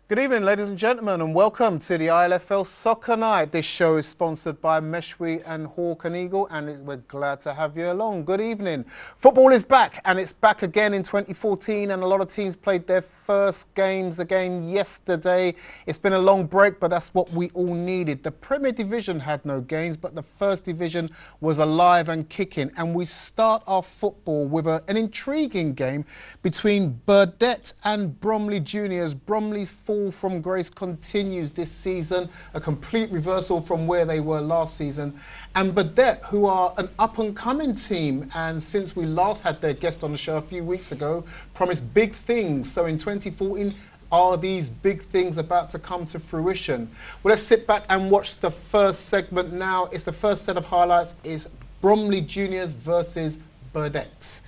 Good evening, ladies and gentlemen, and welcome to the ILFL Soccer Night. This show is sponsored by Meshwe and Hawk and Eagle, and we're glad to have you along. Good evening. Football is back, and it's back again in 2014, and a lot of teams played their first games again yesterday. It's been a long break, but that's what we all needed. The Premier Division had no games, but the First Division was alive and kicking, and we start our football with an intriguing game between Burdett and Bromley Juniors. Bromley's fall from grace continues this season, a complete reversal from where they were last season. And Burdett, who are an up-and-coming team, and since we last had their guest on the show a few weeks ago, promised big things. So in 2014, are these big things about to come to fruition? Well, let's sit back and watch the first segment now. It's the first set of highlights. It's Bromley Juniors versus Burdett.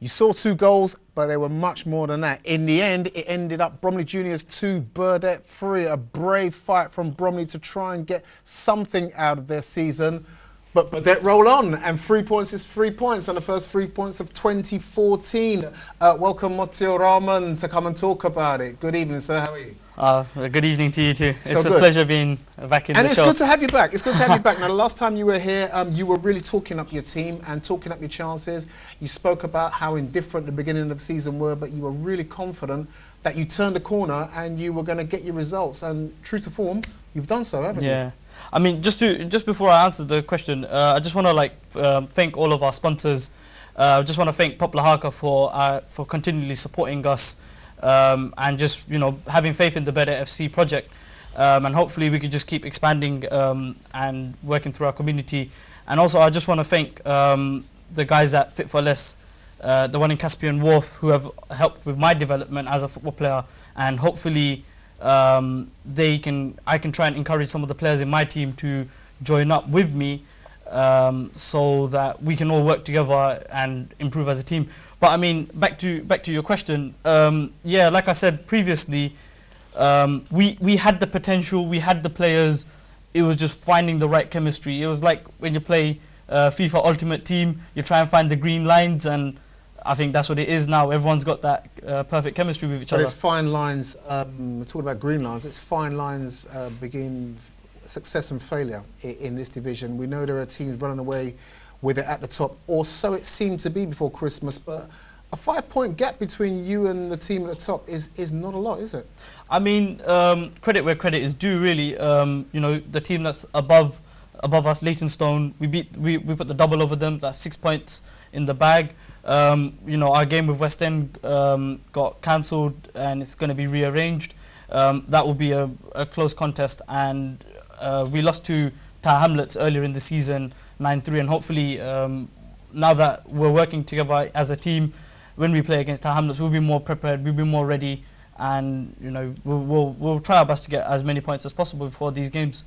You saw 2 goals, but they were much more than that. In the end, it ended up Bromley Juniors 2, Burdett 3. A brave fight from Bromley to try and get something out of their season. But Burdett roll on, and 3 points is 3 points, and the first 3 points of 2014. Welcome Motio Rahman to come and talk about it. Good evening, sir. How are you? Good evening to you too. It's a pleasure being back in the show. And it's good to have you back. It's good to have you back. Now, the last time you were here, you were really talking up your team and talking up your chances. You spoke about how indifferent the beginning of the season were, but you were really confident that you turned the corner and you were going to get your results. And true to form, you've done so, haven't you? Yeah. I mean, just before I answer the question, I just want to thank all of our sponsors. I just want to thank Poplar Haka for continually supporting us. And just having faith in the Better FC project, and hopefully we could just keep expanding and working through our community. And also I just want to thank the guys at Fit for Less, the one in Caspian Wharf, who have helped with my development as a football player, and hopefully I can try and encourage some of the players in my team to join up with me, so that we can all work together and improve as a team. But I mean, back to your question. Yeah, like I said previously, we had the potential, we had the players. It was just finding the right chemistry. It was like when you play FIFA Ultimate Team, you try and find the green lines, and I think that's what it is now. Everyone's got that perfect chemistry with each other. But it's fine lines. We're talking about green lines. It's fine lines begin success and failure in this division. We know there are teams running away with it at the top, or so it seemed to be before Christmas, but a 5-point gap between you and the team at the top is not a lot, is it? I mean, credit where credit is due, really. The team that's above us, Leytonstone, we put the double over them. That's 6 points in the bag. Our game with West End got cancelled and it's going to be rearranged. That will be a close contest, and we lost to Tower Hamlets earlier in the season, 9-3, and hopefully now that we're working together as a team, when we play against Tower Hamlets, we'll be more prepared, we'll be more ready, and we'll try our best to get as many points as possible before these games.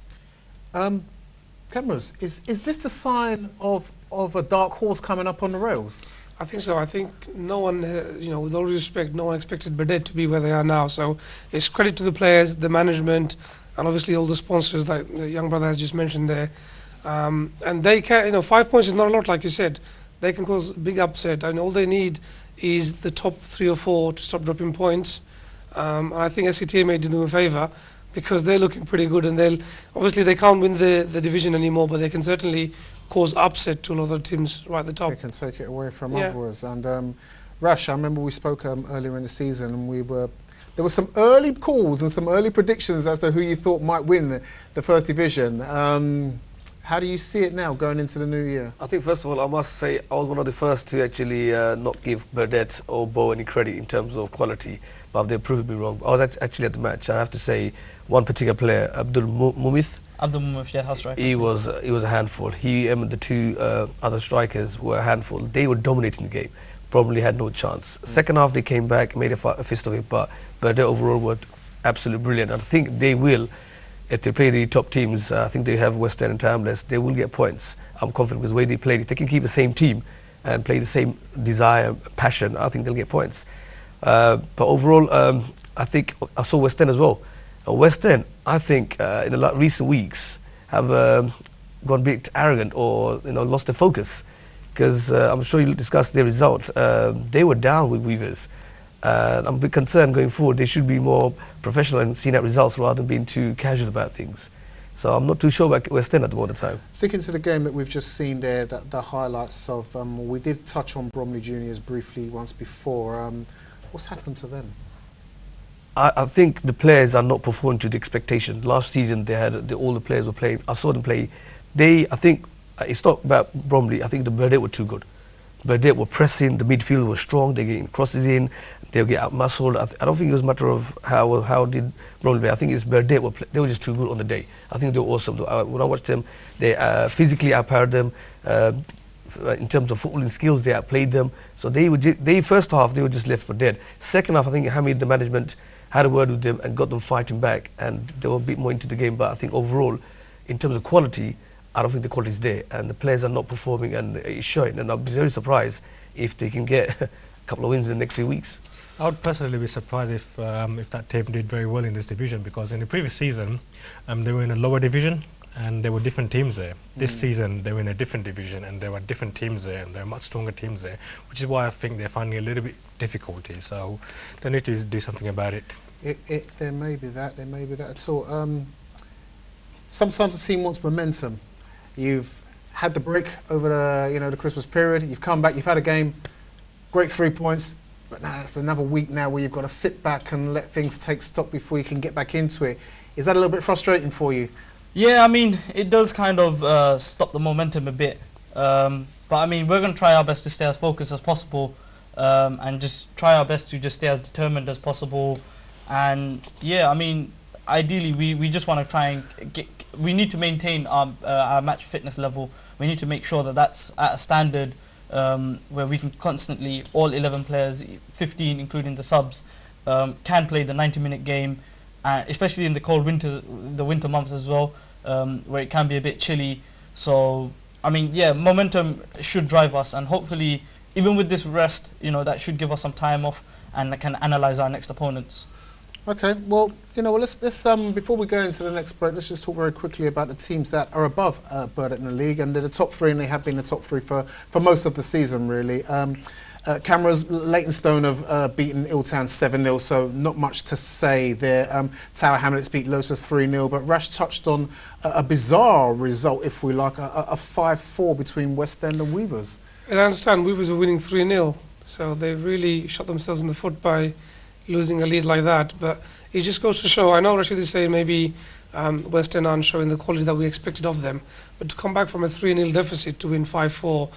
Cameras, is this the sign of a dark horse coming up on the rails? I think so. I think no one, with all respect, no one expected Burdett to be where they are now. So it's credit to the players, the management, and obviously all the sponsors that the young brother has just mentioned there. And they can, 5 points is not a lot, like you said. They can cause big upset, and all they need is the top 3 or 4 to stop dropping points. And I think SCTA may do them a favour, because they're looking pretty good, and obviously they can't win the division anymore, but they can certainly cause upset to a lot of teams right at the top. They can take it away from others. And Rash, I remember we spoke earlier in the season, and there were some early calls and some early predictions as to who you thought might win the first division. How do you see it now going into the new year? I think first of all I must say I was one of the first to actually not give Burdett or Bo any credit in terms of quality, but they've proved me wrong. I was actually at the match. I have to say one particular player, Abdul Mumith. Abdul Mumith, yeah, house striker. He was a handful. He and the 2 other strikers were a handful. They were dominating the game. Probably had no chance. Second half they came back, made a fist of it, but Burdett overall were absolutely brilliant. I think they will. If they play the top teams, I think they have West End and Timeless, they will get points. I'm confident with the way they played. If they can keep the same team and play the same desire, passion, I think they'll get points. But overall, I think I saw West End as well. West End, I think, in the recent weeks have gone a bit arrogant or lost their focus, because I'm sure you'll discuss their result. They were down with Weavers. I'm a bit concerned going forward. They should be more professional and seeing out results rather than being too casual about things. So I'm not too sure about West End at the moment in time. Sticking to the game that we've just seen there, the highlights of, we did touch on Bromley Juniors briefly once before. What's happened to them? I think the players are not performing to the expectation. Last season they had all the players were playing. I saw them play. I think it's not about Bromley. I think the Burdett were too good. Burdett were pressing. The midfield was strong. They getting crosses in. They'll get out muscled. I don't think it was a matter of how did Bromley play. I think it's Burdett they were just too good on the day. I think they were awesome. When I watched them, they physically outpowered them. In terms of footballing skills, they outplayed them. So they first half they were just left for dead. Second half, I think Hamid, the management, had a word with them and got them fighting back, and they were a bit more into the game. But I think overall, in terms of quality, I don't think the quality is there, and the players are not performing, and it's showing. And I'll be very surprised if they can get a couple of wins in the next few weeks. I would personally be surprised if that team did very well in this division, because in the previous season they were in a lower division and there were different teams there. This season they were in a different division and there were different teams there and there are much stronger teams there, which is why I think they're finding a little bit difficulty. So they need to do something about it. There may be that at all. Sometimes the team wants momentum. You've had the break over the Christmas period. You've come back. You've had a game. Great 3 points. But now it's another week now where you've got to sit back and let things take stock before you can get back into it. Is that a little bit frustrating for you? Yeah, I mean, it does kind of stop the momentum a bit. But I mean, we're going to try our best to stay as focused as possible and just try our best to just stay as determined as possible. And yeah, I mean, ideally, we just want to try and we need to maintain our match fitness level. We need to make sure that that's at a standard where we can constantly, all 11 players, 15 including the subs, can play the 90-minute game. Especially in the cold winter months as well, where it can be a bit chilly. So, I mean, yeah, momentum should drive us, and hopefully, even with this rest, that should give us some time off and can analyse our next opponents. Okay, well, let's before we go into the next break, let's just talk very quickly about the teams that are above Burdett in the league, and they're the top three, and they have been the top three for most of the season, really. Cameras, Leytonstone have beaten Illtown 7-0, so not much to say there. Tower Hamlets beat Lotus 3-0, but Rash touched on a bizarre result, if we like, a 5-4 between West End and Weavers. I understand Weavers are winning 3-0, so they've really shot themselves in the foot by losing a lead like that. But it just goes to show, I know Rashid is saying maybe West End aren't showing the quality that we expected of them, but to come back from a 3-0 deficit to win 5-4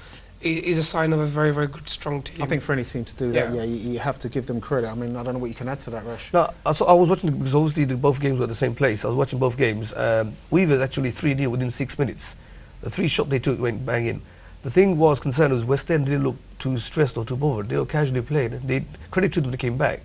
is a sign of a very, very good, strong team. I think for any team to do that, you have to give them credit. I mean, I don't know what you can add to that, Rash. No, I was watching, because obviously both games were at the same place. I was watching both games. Weavers actually 3-0 within 6 minutes. The 3 shots they took went bang in. The thing was concerned was West End didn't look too stressed or too bothered. They were casually played. They credit to them, they came back.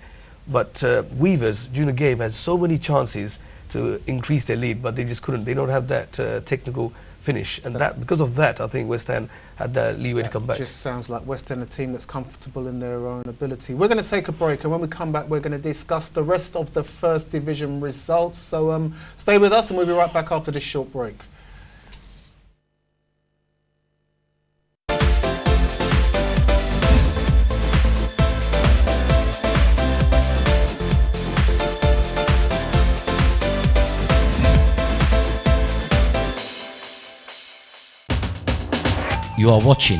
But Weavers during the game had so many chances to increase their lead, but they just couldn't. They don't have that technical finish, and that because of that, I think West End had the leeway to come back. It just sounds like West End, a team that's comfortable in their own ability. We're going to take a break, and when we come back, we're going to discuss the rest of the First Division results. So stay with us, and we'll be right back after this short break. You are watching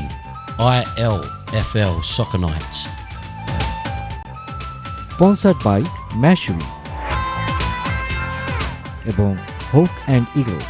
ILFL Soccer Nights. Sponsored by Mashuri এবং Hawk and Eagle.